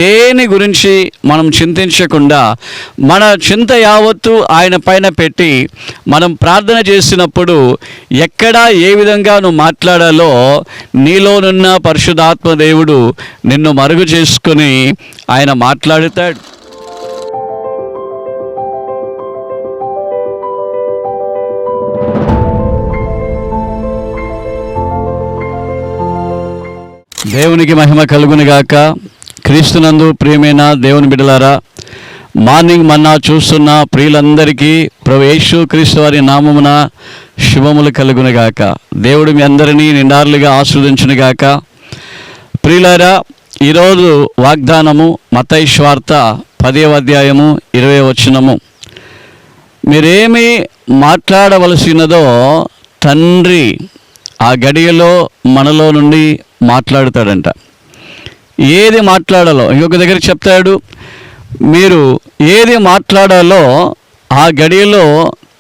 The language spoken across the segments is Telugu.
దేని గురించి మనం చింతించకుండా మన చింత యావత్తు ఆయన పైన పెట్టి మనం ప్రార్థన చేసినప్పుడు ఎక్కడ ఏ విధంగా నువ్వు మాట్లాడాలో నీలోనున్న పరిశుద్ధాత్మ దేవుడు నిన్ను మరుగు చేసుకుని ఆయన మాట్లాడుతాడు. దేవునికి మహిమ కలుగునుగాక. క్రీస్తునందు ప్రియమైన దేవుని బిడ్డలారా, మార్నింగ్ మన్నా చూస్తున్న ప్రియులందరికీ ప్రభు యేసు క్రీస్తు వారి నామమున శుభములు కలుగునుగాక. దేవుడు మీ అందరినీ నిండారులుగా ఆశీర్వదించునుగాక. ప్రియులారా, ఈరోజు వాగ్దానము మత్తయి సువార్త 10వ అధ్యాయము 20వ వచనము. మీరేమి మాట్లాడవలసినదో తండ్రి ఆ గడియలో మనలో నుండి మాట్లాడుతాడంట. ఏది మాట్లాడాలో ఇంకొక దగ్గర చెప్తాడు, మీరు ఏది మాట్లాడాలో ఆ గడియలో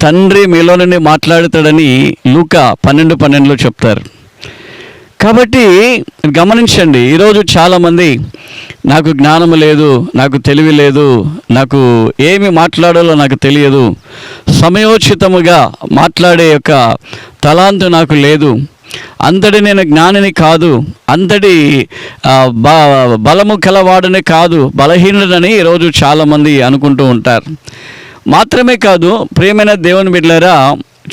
తండ్రి మీలో నుండి మాట్లాడుతాడని లూకా 12:12లో చెప్తారు. కాబట్టి గమనించండి, ఈరోజు చాలామంది నాకు జ్ఞానం లేదు, నాకు తెలివి లేదు, నాకు ఏమి మాట్లాడాలో నాకు తెలియదు, సమయోచితముగా మాట్లాడే యొక్క తలాంతు నాకు లేదు, అంతటి నేను జ్ఞానిని కాదు, అంతటి బలము కలవాడని కాదు, బలహీనుడని ఈరోజు చాలామంది అనుకుంటూ ఉంటారు. మాత్రమే కాదు ప్రియమైన దేవుని బిడ్డలారా,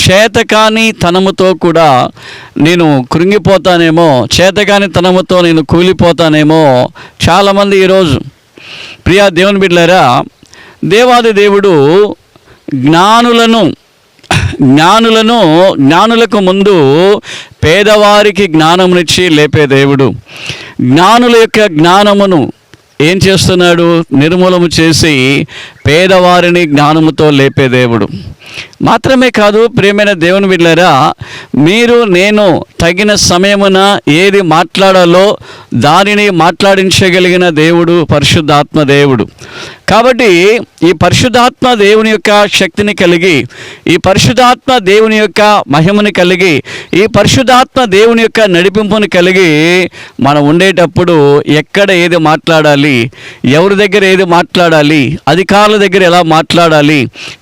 చేతకాని తనముతో కూడా నేను కృంగిపోతానేమో, చేతకాని తనముతో నేను కూలిపోతానేమో చాలామంది ఈరోజు. ప్రియా దేవుని బిడ్డలారా, దేవాది దేవుడు జ్ఞానులకు ముందు పేదవారికి జ్ఞానమునిచ్చి లేపే దేవుడు. జ్ఞానుల యొక్క జ్ఞానమును ఏం చేస్తున్నాడు? నిర్మూలము చేసి పేదవారిని జ్ఞానముతో లేపే దేవుడు. మాత్రమే కాదు ప్రియమైన దేవుని బిడ్డలారా, మీరు నేను తగిన సమయమున ఏది మాట్లాడాలో దానిని మాట్లాడించగలిగిన దేవుడు పరిశుద్ధాత్మ దేవుడు. కాబట్టి ఈ పరిశుద్ధాత్మ దేవుని యొక్క శక్తిని కలిగి, ఈ పరిశుద్ధాత్మ దేవుని యొక్క మహిమని కలిగి, ఈ పరిశుద్ధాత్మ దేవుని యొక్క నడిపింపుని కలిగి మనం ఉండేటప్పుడు ఎక్కడ ఏది మాట్లాడాలి, ఎవరి దగ్గర ఏది మాట్లాడాలి, అధికారుల దగ్గర ఎలా మాట్లాడాలి,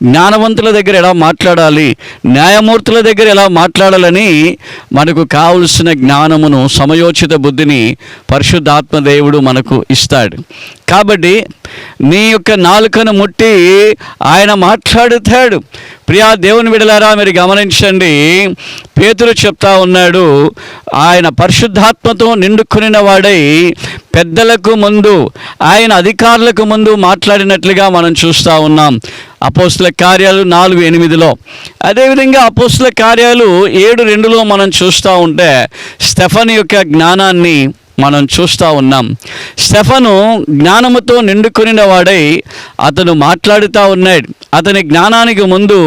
జ్ఞానవంతుల దగ్గర ఎలా మాట్లాడాలి, న్యాయమూర్తుల దగ్గర ఎలా మాట్లాడాలని మనకు కావలసిన జ్ఞానమును, సమయోచిత బుద్ధిని పరిశుద్ధాత్మ దేవుడు మనకు ఇస్తాడు. కాబట్టి నీ యొక్క నాలుకను ముట్టి ఆయన మాట్లాడుతాడు. ప్రియా దేవుని బిడ్డలారా, మీరు గమనించండి, పేతురు చెప్తా ఉన్నాడు, ఆయన పరిశుద్ధాత్మతో నిండుకొనిన వాడై పెద్దలకు ముందు, ఆయన అధికారులకు ముందు మాట్లాడినట్లుగా మనం చూస్తూ ఉన్నాం అపోస్తుల కార్యాలు 4:8లో. అదేవిధంగా అపోస్తుల కార్యాలు 7:2లో మనం చూస్తూ ఉంటే స్టెఫను యొక్క జ్ఞానాన్ని మనం చూస్తూ ఉన్నాం. స్టెఫను జ్ఞానముతో నిండుకొనిన వాడై అతను మాట్లాడుతూ ఉన్నాడు. అతని జ్ఞానానికి ముందు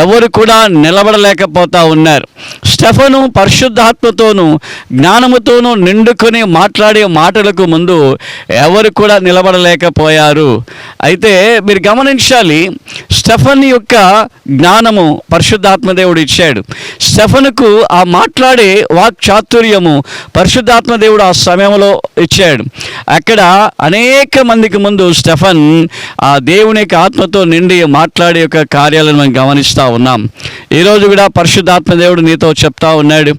ఎవరు కూడా నిలబడలేకపోతూ ఉన్నారు. స్టెఫను పరిశుద్ధాత్మతోనూ జ్ఞానముతోనూ నిండుకొని మాట్లాడే మాటలకు ముందు ఎవరు కూడా నిలబడలేకపోయారు. అయితే మీరు గమనించాలి, స్టెఫన్ యొక్క జ్ఞానము పరిశుద్ధాత్మదేవుడు ఇచ్చాడు. స్టెఫనుకు ఆ మాట్లాడే వాక్చాతుర్యము పరిశుద్ధాత్మదేవుడు ఆ సమయంలో ఇచ్చాడు. అక్కడ అనేక మందికి ముందు స్టెఫన్ ఆ దేవుని యొక్క ఆత్మతో నిండి మాట్లాడే యొక్క కార్యాలను మనం గమనిస్తూ ఉన్నాం. ఈరోజు కూడా పరిశుద్ధాత్మ దేవుడు నీతో చెప్తా ఉన్నాడు,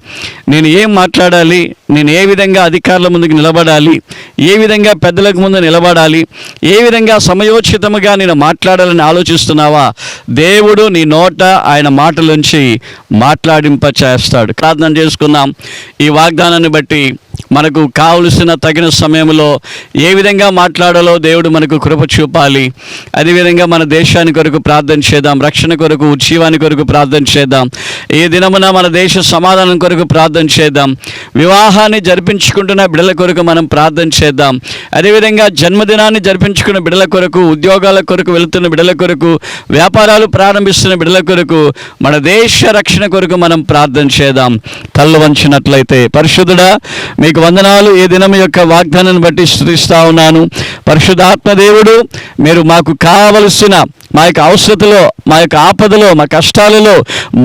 నేను ఏం మాట్లాడాలి, నేను ఏ విధంగా అధికారుల ముందుకు నిలబడాలి, ఏ విధంగా పెద్దలకు ముందు నిలబడాలి, ఏ విధంగా సమయోచితముగా నేను మాట్లాడాలని ఆలోచిస్తున్నావా? దేవుడు నీ నోట ఆయన మాటలుంచి మాట్లాడింప చేస్తాడు. ప్రార్థన చేసుకుందాం. ఈ వాగ్దానాన్ని బట్టి మనకు కావలసిన తగిన సమయంలో ఏ విధంగా మాట్లాడాలో దేవుడు మనకు కృప చూపాలి. అదేవిధంగా మన దేశాని కొరకు ప్రార్థన చేద్దాం, రక్షణ కొరకు, ఉజ్జీవాని కొరకు ప్రార్థన చేద్దాం. ఈ దినమున మన దేశ సమాధానం కొరకు ప్రార్థన చేద్దాం. వివాహాన్ని జరిపించుకుంటున్న బిడ్డల కొరకు మనం ప్రార్థన చేద్దాం. అదేవిధంగా జన్మదినాన్ని జరిపించుకున్న బిడ్డల కొరకు, ఉద్యోగాల కొరకు వెళుతున్న బిడ్డల కొరకు, వ్యాపారాలు ప్రారంభిస్తున్న బిడ్డల కొరకు, మన దేశ రక్షణ కొరకు మనం ప్రార్థన చేద్దాం. తల్లు వంచినట్లయితే, పరిశుద్ధుడా మీకు వందనాలు. ఈ దినం యొక్క వాగ్దానాన్ని బట్టి స్తుతిస్తా ఉన్నాను. పరిశుద్ధాత్మ దేవుడు మీరు మాకు కావలసిన మా యొక్క అవసరతలో, మా యొక్క ఆపదలో, మా కష్టాలలో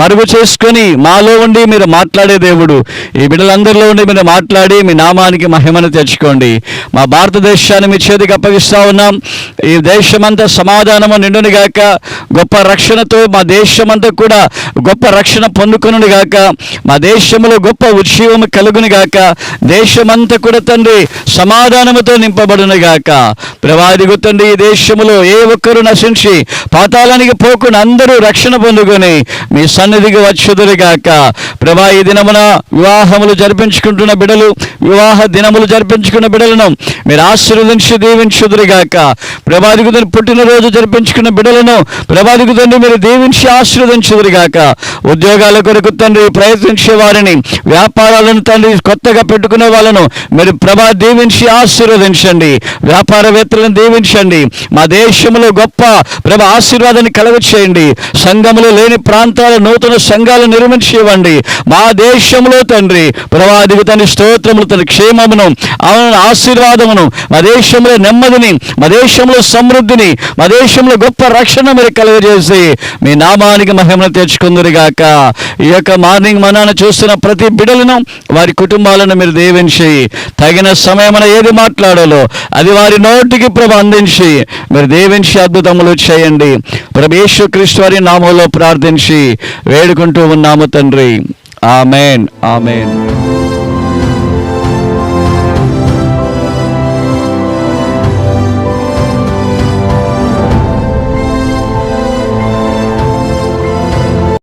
మరుగు చేసుకొని మాలో ఉండి మీరు మాట్లాడే దేవుడు. ఈ బిడ్డలందరిలో ఉండి మీరు మాట్లాడి మీ నామానికి మహిమను తెచ్చుకోండి. మా భారతదేశాన్ని మీ చేతికి అప్పగిస్తూ ఉన్నాం. ఈ దేశమంతా సమాధానము నిండును గాక, గొప్ప రక్షణతో మా దేశమంతా కూడా గొప్ప రక్షణ పొందుకును గాక, మా దేశంలో గొప్ప ఉజ్జీవము కలుగును గాక, దేశమంతా కూడా తండ్రి సమాధానముతో నింపబడును గాక. ప్రవాదిగు తండ్రి ఈ దేశంలో ఏ ఒక్కరు నశించి పాతాళానికి పోకుండా అందరూ రక్షణ పొందుకొని మీ సన్నిధికి వచ్చుదురుగాక. ప్రభా ఈ దినమున వివాహములు జరిపించుకుంటున్న బిడ్డలు, వివాహ దినములు జరిపించుకున్న బిడ్డలను మీరు ఆశీర్వదించి దీవించుదురుగాక. ప్రభాదికు తండ్రి పుట్టినరోజు జరిపించుకున్న బిడ్డలను ప్రభాదికు తండ్రి మీరు దీవించి ఆశీర్వదించుదురుగాక. ఉద్యోగాల కొరకు తండ్రి ప్రయత్నించే వారిని, వ్యాపారాలను తండ్రి కొత్తగా పెట్టుకునే వాళ్ళను మీరు ప్రభా దీవించి ఆశీర్వదించండి. వ్యాపారవేత్తలను దీవించండి. మా దేశంలో గొప్ప ఆశీర్వాదాన్ని కలుగ చేయండి. సంఘములు లేని ప్రాంతాల నూతన సంఘాలు నిర్మించి ఇవ్వండి. మా దేశంలో తండ్రి ప్రవాదికు తండ్రి స్తోత్రములు, తన క్షేమమును, ఆశీర్వాదమును, మా దేశంలో నెమ్మదిని, మా దేశంలో సమృద్ధిని, మా దేశంలో గొప్ప రక్షణ మీరు కలుగజేసి మీ నామానికి మహిమను తెచ్చుకుందురుగాక. ఈ యొక్క మార్నింగ్ మనాన్ని చూస్తున్న ప్రతి బిడ్డలను, వారి కుటుంబాలను మీరు దీవించి తగిన సమయమున ఏది మాట్లాడాలో అది వారి నోటికి ప్రభు అందించి మీరు దీవించి అద్భుతములు చేయండి. ప్రభు యేసుక్రీస్తు వారి నామములో ప్రార్థించి వేడుకుంటూ ఉన్నాము తండ్రి. ఆమేన్, ఆమేన్.